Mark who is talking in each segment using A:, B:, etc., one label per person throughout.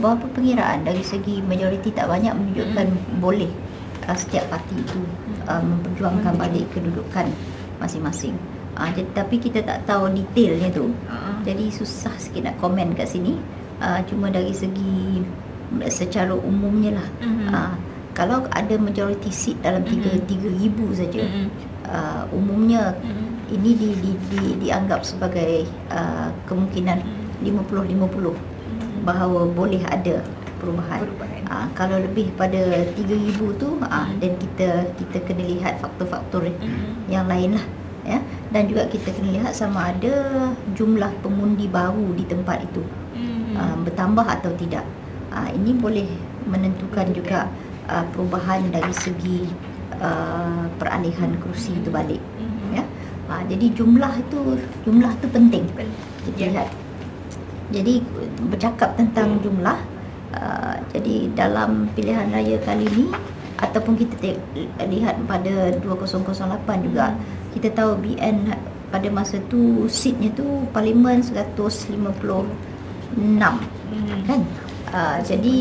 A: beberapa pengiraan dari segi majoriti tak banyak menunjukkan boleh setiap parti itu memperjuangkan balik kedudukan masing-masing. Tapi kita tak tahu detailnya tu. Jadi susah sikit nak komen kat sini. Cuma dari segi secara umumnya lah. Kalau ada majority seat dalam 3,000 saja, umumnya ini dianggap sebagai kemungkinan 50-50 bahawa boleh ada perubahan. Kalau lebih pada 3,000 tu, dan kita kena lihat faktor-faktor yang lain lah, ya. Dan juga kita kena lihat sama ada jumlah pengundi baru di tempat itu bertambah atau tidak. Ini boleh menentukan juga perubahan dari segi peralihan kerusi itu balik, ya. Jadi jumlah tu penting kita lihat. Jadi bercakap tentang jumlah, jadi dalam pilihan raya kali ini ataupun kita lihat pada 2008 juga, kita tahu BN pada masa tu seatnya tu parlimen 156 kan. Jadi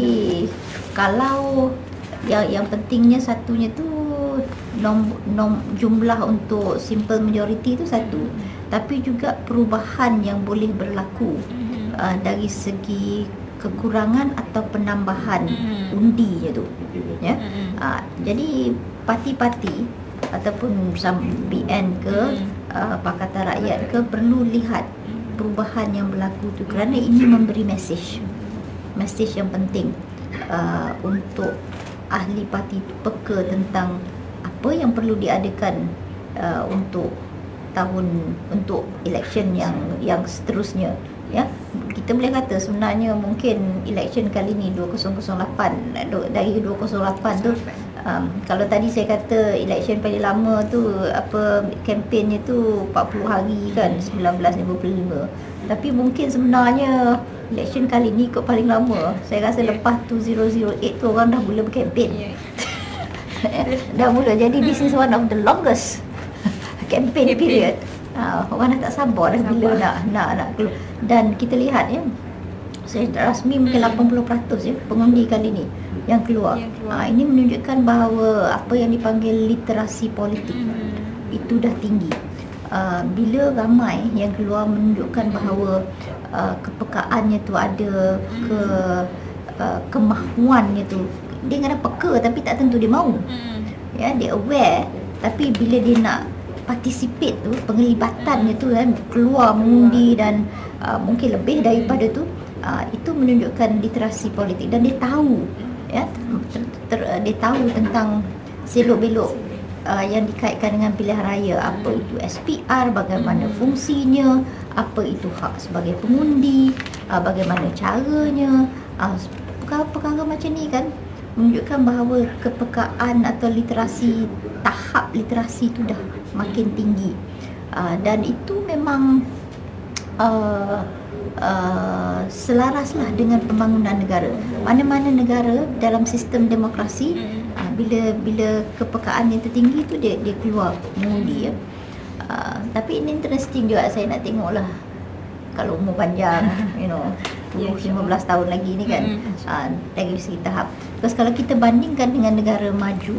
A: kalau yang pentingnya satunya tu jumlah untuk simple majority tu satu, tapi juga perubahan yang boleh berlaku dari segi kekurangan atau penambahan undinya tu, ya. Jadi parti-parti ataupun BN ke Pakatan Rakyat ke perlu lihat perubahan yang berlaku tu, kerana ini memberi mesej yang penting untuk ahli parti peka tentang apa yang perlu diadakan untuk election yang seterusnya, ya. Kita boleh kata sebenarnya mungkin election kali ni 2008, dari 2008 tu, kalau tadi saya kata election paling lama tu kempennya tu 40 hari kan, 1955, tapi mungkin sebenarnya election kali ni kot paling lama. Saya rasa lepas 2008 tu orang dah mula berkempen. Dah mula. Jadi this is one of the longest campaign period. Orang dah tak sabar dah bila nak keluar. Dan kita lihat, ya, saya rasmi mungkin 80% ya pengundi kali ni yang keluar. Ini menunjukkan bahawa apa yang dipanggil literasi politik itu dah tinggi. Bila ramai yang keluar menunjukkan bahawa kepekaannya tu ada, kemahuannya tu, dia kadang peka tapi tak tentu dia mahu. Ya, dia aware, tapi bila dia nak participate tu, penglibatannya tu kan, keluar mengundi dan mungkin lebih daripada tu, itu menunjukkan literasi politik. Dan dia tahu, ya, dia tahu tentang selok-belok yang dikaitkan dengan pilihan raya, apa itu SPR, bagaimana fungsinya, apa itu hak sebagai pengundi, bagaimana caranya, perkara-perkara macam ni kan, menunjukkan bahawa kepekaan atau tahap literasi itu dah makin tinggi. Dan itu memang selaraslah dengan pembangunan negara. Mana-mana negara dalam sistem demokrasi, bila kepekaan yang tertinggi tu dia keluar mengundi, ya. Tapi ini interesting juga, saya nak tengoklah kalau umur panjang, 15 tahun lagi ni kan, dari segi tahap. Terus kalau kita bandingkan dengan negara maju,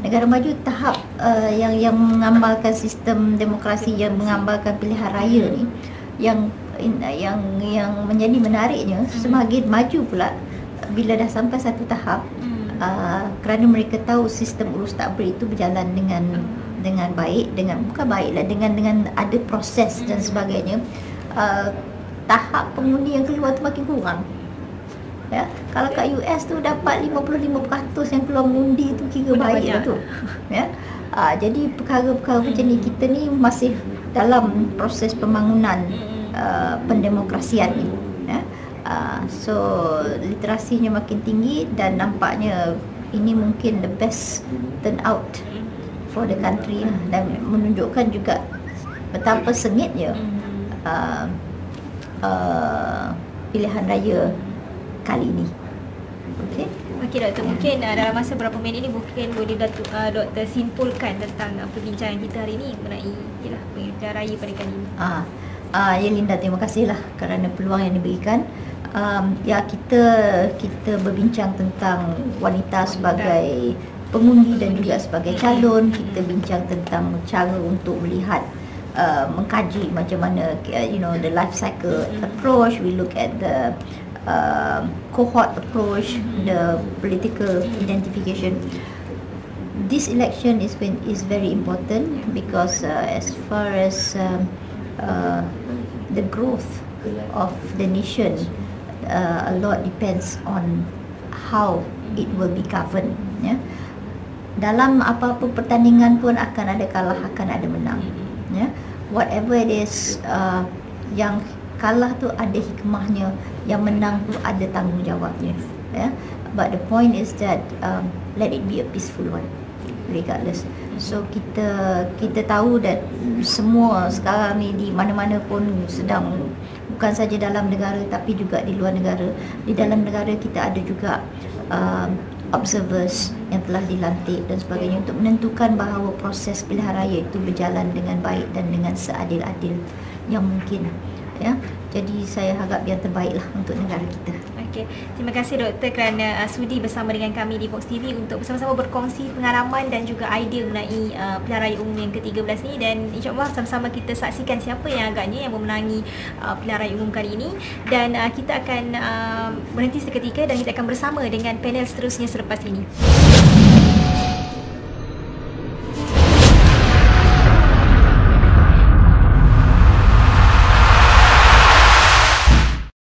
A: negara maju tahap yang mengambalkan sistem demokrasi, yang mengambalkan pilihan raya ni, yang menjadi menariknya, semakin maju pula bila dah sampai satu tahap, kerana mereka tahu sistem urus takbir itu berjalan dengan baik, bukan baiklah, dengan ada proses dan sebagainya. Tahap pengundi yang keluar tu makin kurang, ya. Kalau kat US tu dapat 55% yang keluar mengundi tu kira baik lah tu, ya. Jadi perkara-perkara macam ni, kita ni masih dalam proses pembangunan pendemokrasian ni, ya. So literasinya makin tinggi dan nampaknya ini mungkin the best turnout for the country, dan menunjukkan juga betapa sengitnya pilihan raya kali ini.
B: Okey Doktor, mungkin dalam masa berapa minit ni mungkin boleh Doktor simpulkan tentang perbincangan kita hari ini mengenai pilihan raya pada kali ini.
A: Ya Linda, terima kasihlah kerana peluang yang diberikan. Ya, kita berbincang tentang wanita sebagai pengundi dan juga sebagai calon. Kita bincang tentang cara untuk melihat, mengkaji macam mana the life cycle approach. We look at the cohort approach, the political identification. This election is very important because as far as the growth of the nation, a lot depends on how it will be governed. Ya. Dalam apa-apa pertandingan pun akan ada kalah, akan ada menang. Ya. Whatever it is, yang kalah tu ada hikmahnya, yang menang tu ada tanggungjawabnya. Ya. But the point is that let it be a peaceful one, regardless. So kita tahu that semua sekarang ni di mana-mana pun sedang, bukan saja dalam negara tapi juga di luar negara. Di dalam negara kita ada juga observers yang telah dilantik dan sebagainya untuk menentukan bahawa proses pilihan raya itu berjalan dengan baik dan dengan seadil-adil yang mungkin. Ya, jadi saya harap yang terbaiklah untuk negara kita.
B: Okey, terima kasih Doktor kerana sudi bersama dengan kami di Vox TV untuk bersama-sama berkongsi pengalaman dan juga idea mengenai pilihan raya umum yang ke-13 ni, dan insya-Allah sama-sama kita saksikan siapa yang agaknya yang memenangi pilihan raya umum kali ini, dan kita akan berhenti seketika dan kita akan bersama dengan panel seterusnya selepas ini.